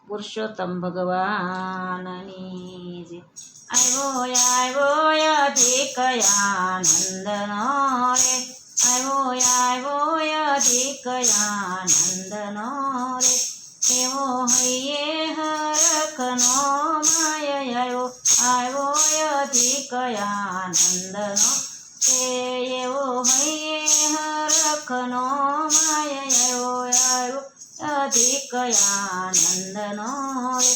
પુરુષોત્તમ ભગવાનની જય. આવ્યો અધિક આનંદનો રે, આવ્યો અધિક આનંદનો રે, એવો હૈયે હરખનો માય આવ્યો અધિક આનંદનો, એવો હૈયે હરખનો માય આવ્યો અધિક આનંદનો રે.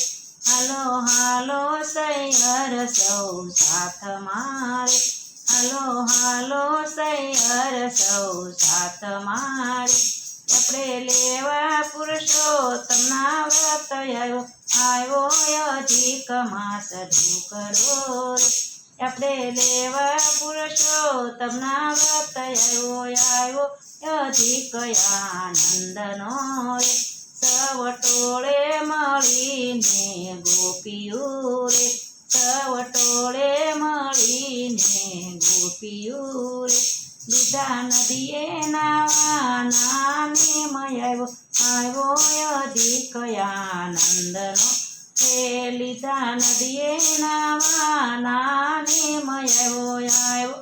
હાલો હાલો સૈયર સૌ સાથ મારે, હાલો હાલો સૈયર સૌ સાથ મારે, આપણે લેવા પુરુષોત્તમના વ્રત આવ્યો અધિક માસ ઢોકરો રે, આપણે લેવા પુરુષોત્તમના વ્રત આવ્યો અધિક આનંદનો રે. સવ ટોળે મળીને ગોપીઓ રે, સવ ટોળે મળીને ગોપીઓ રે, લીધા નદીએ નાવાના નિમય આવ્યો અધિક આનંદનો, એ લીધા નદીએ નાવાના નિમય આવ્યો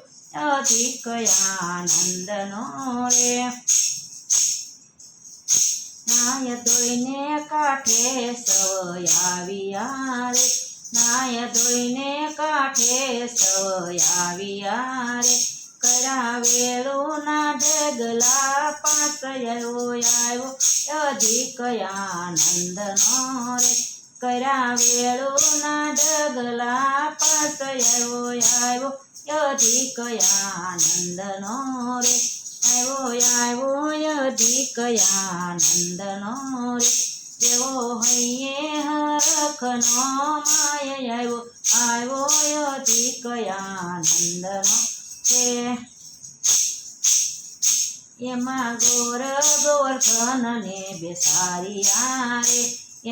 અધિક આનંદનો રે. નાય ધોઈને કાંઠે સવ આવ્યા રે, નાય ધોઈને કાંઠે સવ આવ્યા રે, કરાવેલું ના ઢગલા પાંચ આવ્યો અધિક આનંદનો રે, કરાવેલું ના ઢગલા પાંચ આવ્યો અધિક આનંદનો રે. આવ્યો અધિક આનંદનો રે, એવો હૈયે હરખનો માય આવ્યો અધિક આનંદનો રે. એમાં ગોવર્ધનને બેસાડ્યા રે,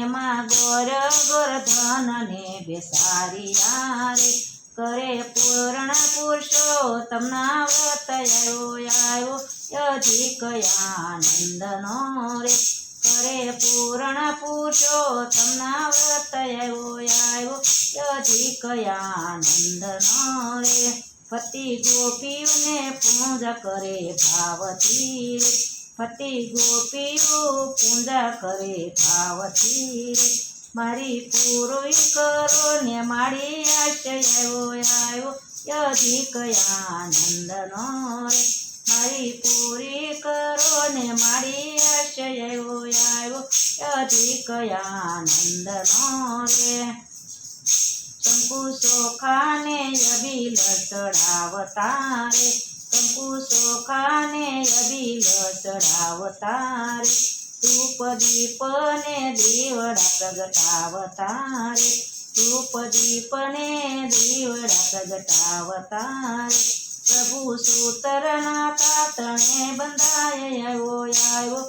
એમાં ગોવર્ધનને બેસાડ્યા રે, કરે પૂર્ણ પુરુષોત્તમના વ્રત આવ્યો અધિક આનંદનો રે, કરે પૂર્ણ પુરુષોત્તમના વ્રત આવ્યો અધિક આનંદનો રે. પતિ ગોપીઓને પૂજા કરે ભાવથી રે, પતિ ગોપીઓ પૂજા કરે ભાવથી રે, મારી પૂરી કરો ને મારી આશય આવ્યો અધિક આનંદનો રે, મારી પૂરી કરો ને મારી આશય આવ્યો અધિક આનંદનો રે. શંકુ ચોખાને અભિલ ચડાવતા રે, શંકુ ચોખાને અભિલ ચડાવતા રે, ધૂપ દીપને દીવડા પ્રગટાવતા રે, ધૂપ દીપને દીવડા પ્રગટાવતા રે, પ્રભુ સૂતરના તાતણે બંધાય આવ્યો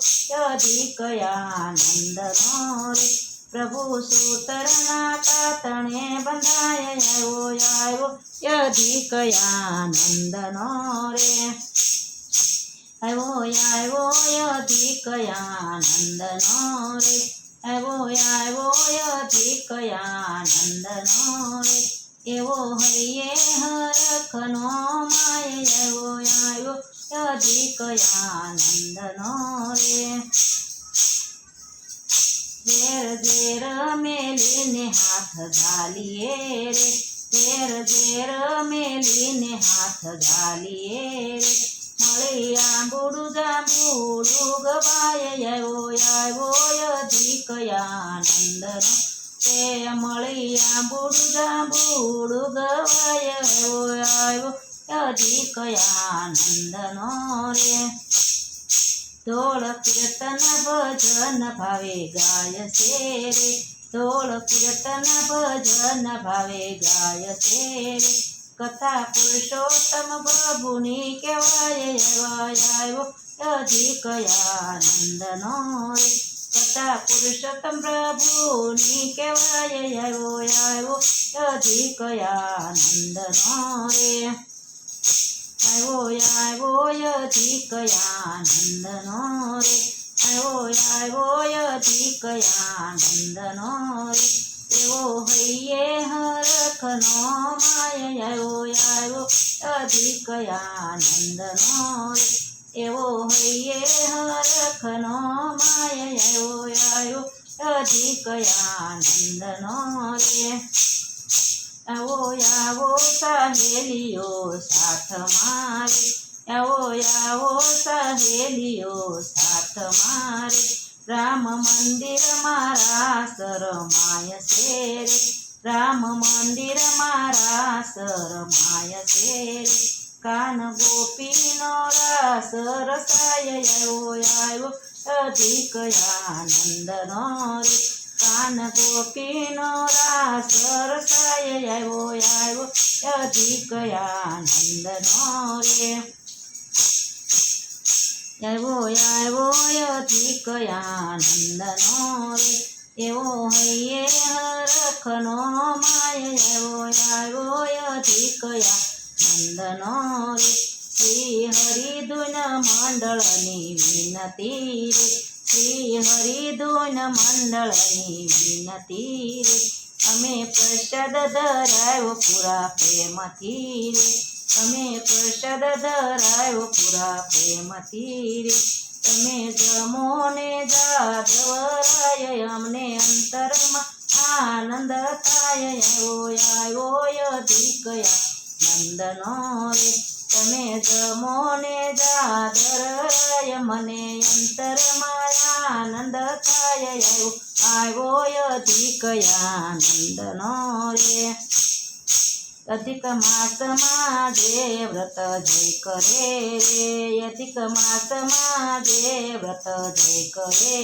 અધિક આનંદનો રે, પ્રભુ સૂતરના તાતણે બંધાય આવ્યો અધિક આનંદનો રે. આવ્યો અધિક આનંદનો રે, આવ્યો અધિક આનંદનો રે, એવો હૈયે હરખનો માય આવ્યો અધિક આનંદનો રે. ઝેર ઝેર મેલીને હાથ ઘાલીએ રે, ઝેર ઝેર મેલીને હાથ ઘાલીએ રે, મળી આંબુડું જાંબુડું ગવાય આવ્યો અધિક આનંદનો, તે મળી આંબુડું જાંબુડું ગવાય આવ્યો અધિક આનંદનો રે. ધોળ કીર્તન ભજન ભાવે ગાય છે રે, ધોળ કીર્તન ભજન ભાવે ગાય છે રે, કથા પુરુષોત્તમ પ્રભુની કહેવાય આવ્યો અધિક આનંદનો રે, કથા પુરુષોત્તમ પ્રભુની કહેવાય આવ્યો અધિક આનંદનો રે. આવ્યો અધિક આનંદનો રે, આવ્યો અધિક આનંદનો રે એવો હૈયે હરખનો માય આવ્યો અધિક આનંદનો રે એવો હૈયે હરખનો માય આવ્યો અધિક આનંદનો રે આવો સહેલીઓ સાથ મારે આવો સહેલીઓ સાથ મારે રામ મંદિર મારા શરમાય છે રે રામ મંદિર મારા શરમાય છે રે કાન ગોપીનો રાસ રસાય આવ્યો અધિક આનંદનો રે કાન ગોપીનો રાસ રસાય આવ્યો અધિક આનંદનો રે આવ્યો અધિક આનંદનો રે એવો હૈયે હરખનો માય આવ્યો અધિક આનંદનો રે શ્રી હરિધૂન મંડળની વિનતી રે શ્રી હરિધૂન મંડળની વિનતી રે અમે પ્રસાદ ધરાયો પૂરા પ્રેમથી રે અમે પ્રસાદ ધરાયો પૂરા પ્રેમથી રે તમે જમો ને જાદવરાય અમને અંતરમાં આનંદ થાય આવ્યો અધિક આનંદનો રે તમે જમો ને જાદરાય મને અંતરમાં આનંદ થાય આવ્યો અધિક આનંદનો રે અધિક માસમાં જે વ્રત જય કરે રે અધિક માસમાં જે વ્રત જય કરે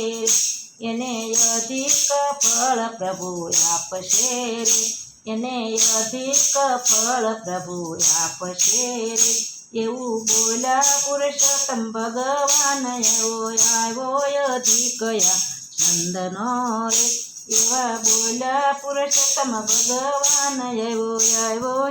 એને અધિક ફળ પ્રભુ આપશે રે એને અધિક ફળ પ્રભુ આપશે રે એવું બોલ્યા પુરુષોત્તમ ભગવાન આવ્યો અધિક આનંદનો રે એવા બોલ્યા પુરુષોત્તમ ભગવાન આવ્યો